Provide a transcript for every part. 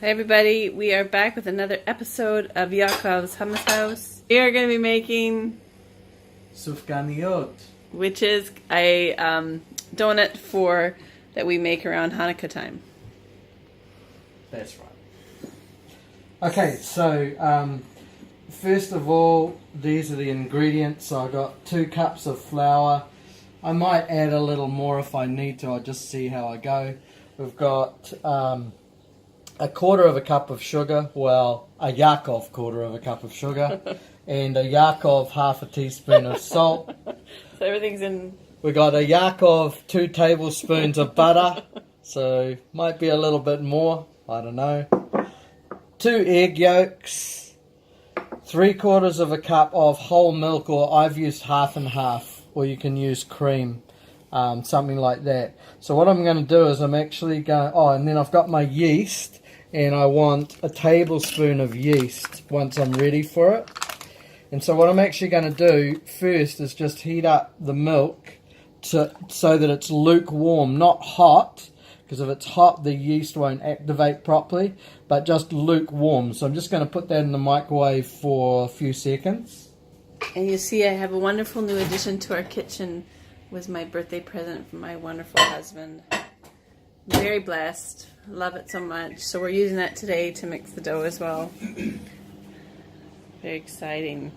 Hi everybody, we are back with another episode of Yaakov's Hummus House. We are going to be making Sufganiyot, which is a donut that we make around Hanukkah time. that's right. Okay, so first of all, these are the ingredients. So I got 2 cups of flour. I might add a little more if I need to. I'll just see how I go. We've got a 1/4 cup of sugar, well, a Yaakov 1/4 cup of sugar, and a Yaakov 1/2 teaspoon of salt. So everything's in... We got a Yaakov 2 tablespoons of butter, so might be a little bit more, I don't know. 2 egg yolks, 3/4 cup of whole milk, or I've used 1/2 and 1/2, or you can use cream, something like that. So what I'm going to do is I'm actually going, and then I've got my yeast, and I want a tablespoon of yeast once I'm ready for it. And so what I'm actually going to do first is just heat up the milk so that it's lukewarm, not hot, because if it's hot the yeast won't activate properly, but just lukewarm. So I'm just going to put that in the microwave for a few seconds. And you see I have a wonderful new addition to our kitchen. It was my birthday present from my wonderful husband. Very blessed. Love it so much. So we're using that today to mix the dough as well. Very exciting.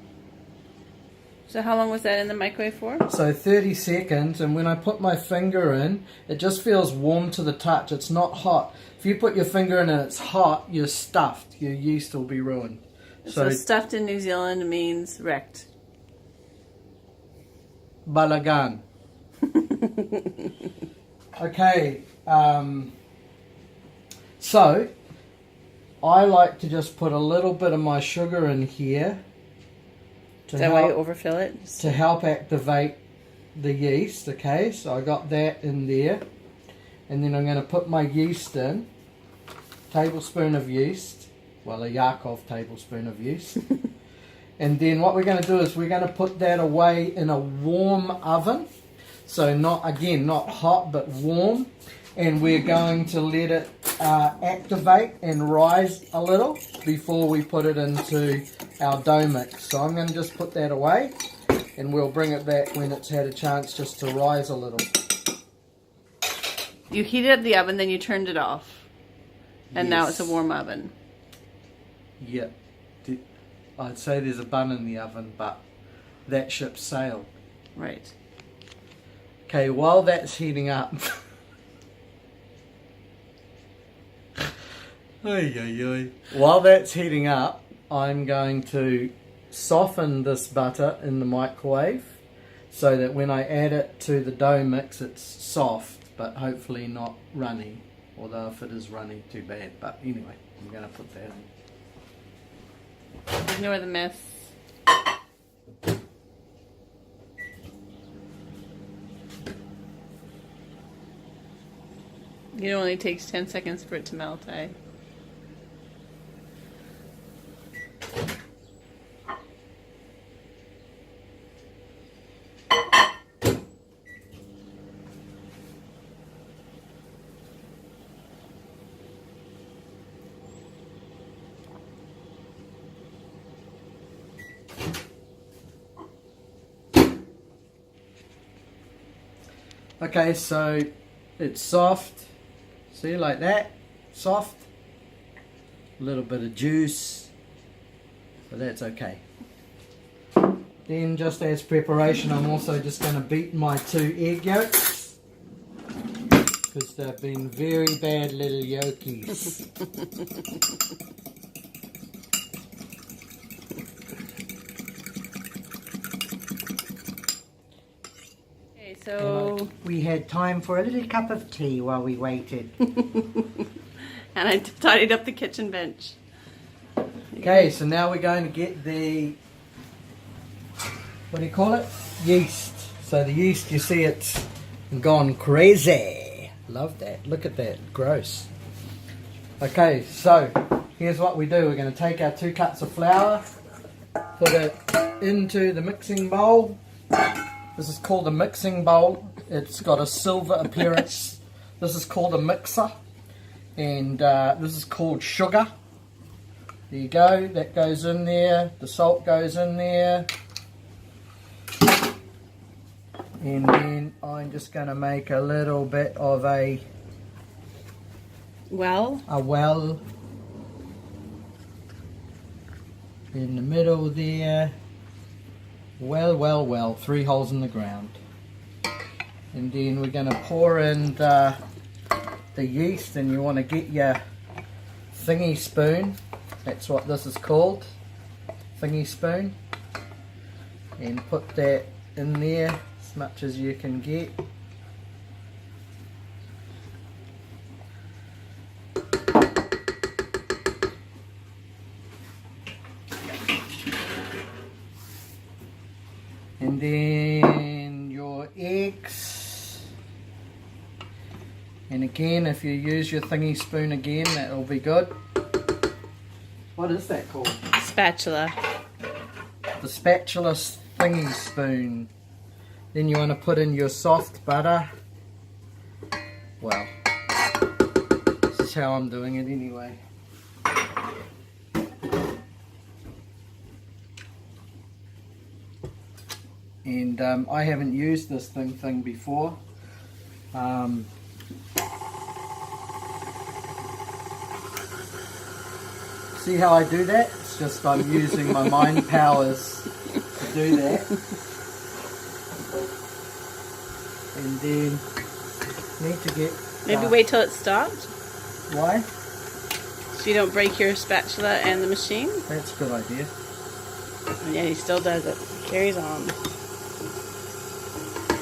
So how long was that in the microwave for? So 30 seconds, and when I put my finger in, it just feels warm to the touch. It's not hot. If you put your finger in and it's hot, you're stuffed. Your yeast will be ruined. So stuffed in New Zealand means wrecked. Balagan. Okay, so I like to just put a little bit of my sugar in here Is that why you overfill it? to help activate the yeast. Okay, so I got that in there, and then I'm going to put my yeast in, tablespoon of yeast, well, a Yaakov tablespoon of yeast. And then what we're going to do is we're going to put that away in a warm oven. So not hot, but warm. And we're going to let it activate and rise a little before we put it into our dough mix. So I'm going to just put that away, and we'll bring it back when it's had a chance just to rise a little. You heated up the oven, then you turned it off. And now it's a Yes. warm oven. Yeah. I'd say there's a bun in the oven, but that ship sailed. Right. Okay, while that's heating up... While that's heating up, I'm going to soften this butter in the microwave so that when I add it to the dough mix, it's soft, but hopefully not runny. Although if it is runny, too bad. But anyway, I'm going to put that in. Ignore the mess. It only takes 10 seconds for it to melt, eh? Okay, so it's soft. See, like that, soft. A little bit of juice, but that's okay. Then, just as preparation, I'm also just going to beat my 2 egg yolks, because they've been very bad little yolkies. Okay, so... We had time for a little cup of tea while we waited. And I tidied up the kitchen bench. Okay, so now we're going to get the, what do you call it? Yeast. So the yeast, you see it's gone crazy. Love that. Look at that. Gross. Okay, so here's what we do. We're going to take our 2 cups of flour, put it into the mixing bowl. This is called a mixing bowl. It's got a silver appearance. This is called a mixer. And this is called sugar. There you go, that goes in there, the salt goes in there. And then I'm just going to make a little bit of a well in the middle there. Well, 3 holes in the ground. And then we're going to pour in the yeast, and you want to get your thingy spoon. That's what this is called, thingy spoon. And put that in there as much as you can get. And then your eggs. And again, if you use your thingy spoon again, that'll be good. What is that called? Spatula. The spatula thingy spoon. Then you want to put in your soft butter. Well, this is how I'm doing it anyway. And I haven't used this thing before. See how I do that? It's just I'm using my mind powers to do that. And then need to get... Maybe wait till it stopped, Why? so you don't break your spatula and the machine. That's a good idea. And yeah, he still does it. Carries on.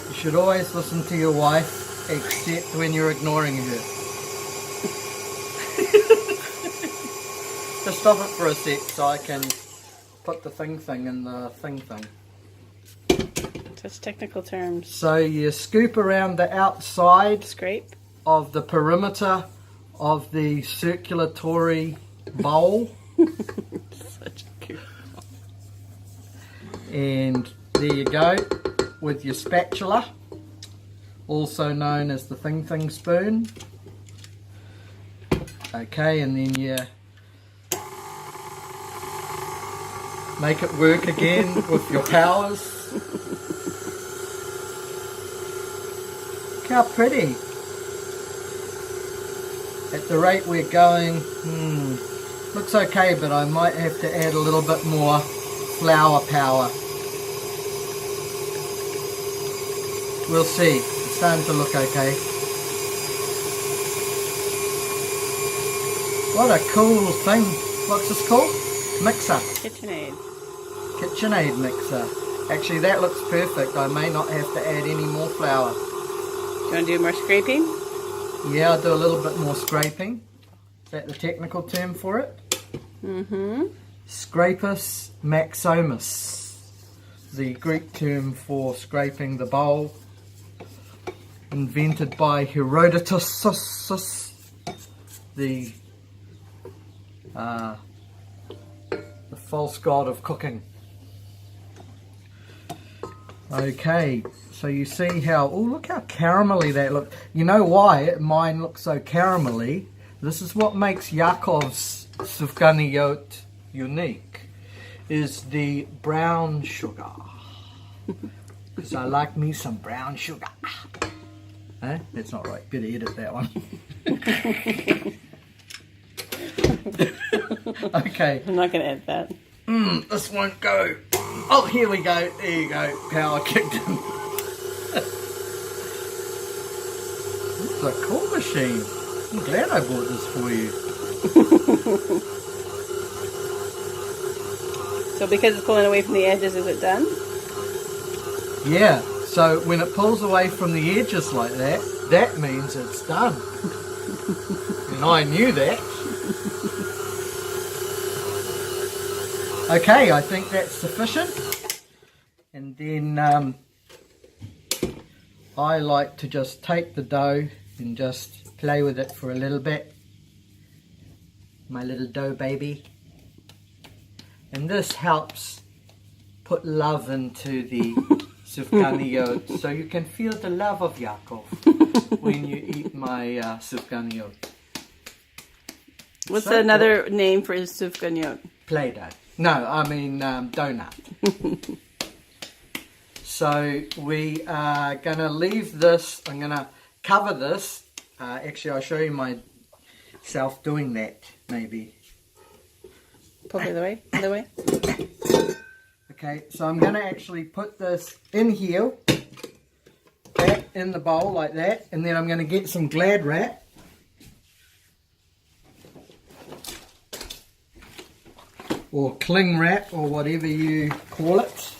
You should always listen to your wife, except when you're ignoring her. Just stop it for a sec so I can put the thing in the thing. Such technical terms. So you scoop around the outside Scrape. of the perimeter of the circulatory bowl. Such a cute. And there you go, with your spatula, also known as the thing spoon. Okay, and then you make it work again with your powers. Look how pretty. At the rate we're going, looks okay, but I might have to add a little bit more flour power. We'll see. It's starting to look okay. What a cool thing. What's this called? Mixer. KitchenAid. KitchenAid mixer. Actually, that looks perfect. I may not have to add any more flour. Do you want to do more scraping? Yeah, I'll do a little bit more scraping. Is that the technical term for it? Mm-hmm. Scrapus maxomus. The Greek term for scraping the bowl. Invented by Herodotus, the false god of cooking. Okay, so you see how, oh look how caramelly that looks. You know why mine looks so caramelly? This is what makes Yaakov's Sufganiyot unique, is the brown sugar. Because I like me some brown sugar. Eh? That's not right, better edit that one. Okay. I'm not going to edit that. This won't go. Oh, here we go. There you go. Power kicked in. This is a cool machine. I'm glad I bought this for you. So because it's pulling away from the edges, is it done? Yeah. So when it pulls away from the edges like that, that means it's done. And I knew that. Okay, I think that's sufficient. And then I like to just take the dough and just play with it for a little bit. My little dough baby. And this helps put love into the Sufganiyot, so you can feel the love of Yaakov when you eat my Sufganiyot. What's So another name for Sufganiyot? Play-Doh. No, I mean donut. So we are going to leave this, I'm going to cover this. Actually, I'll show you myself doing that, maybe. Poke it away. Other way. Okay, so I'm going to actually put this in here, back in the bowl like that, and then I'm going to get some Glad wrap. Or cling wrap, or whatever you call it.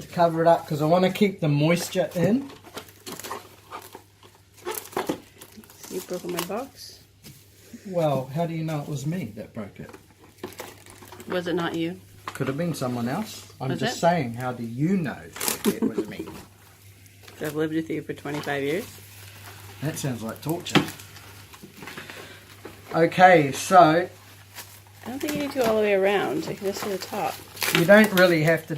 To cover it up, because I want to keep the moisture in. So you broke my box. Well, how do you know it was me that broke it? Was it not you? Could have been someone else. I'm Was just it? saying, how do you know it was me? I've lived with you for 25 years. That sounds like torture. Okay, so I don't think you need to go all the way around. You can just do the top. you don't really have to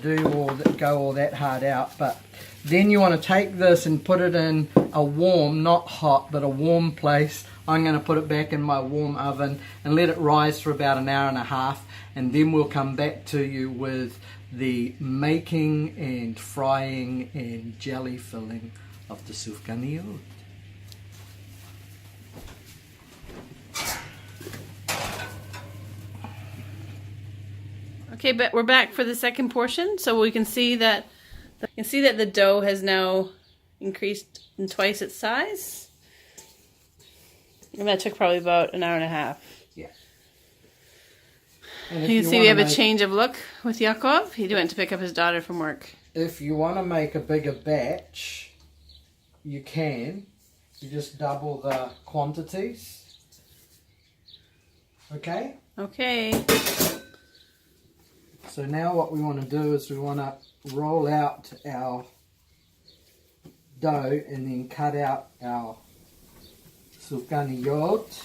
go all that hard out, but then you want to take this and put it in a warm, not hot, but a warm place. I'm going to put it back in my warm oven and let it rise for about an hour and a half, and then we'll come back to you with the making and frying and jelly filling of the Sufganiyot. Okay, but we're back for the second portion, so we can see that the dough has now increased in twice its size. And that took probably about an hour and a half. Yeah. You can see we have a change of look with Yaakov. He went to pick up his daughter from work. If you want to make a bigger batch, you can. You just double the quantities. Okay? Okay. So now what we want to do is we want to roll out our dough and then cut out our Sufganiyot.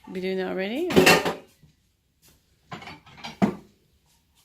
We doing that already?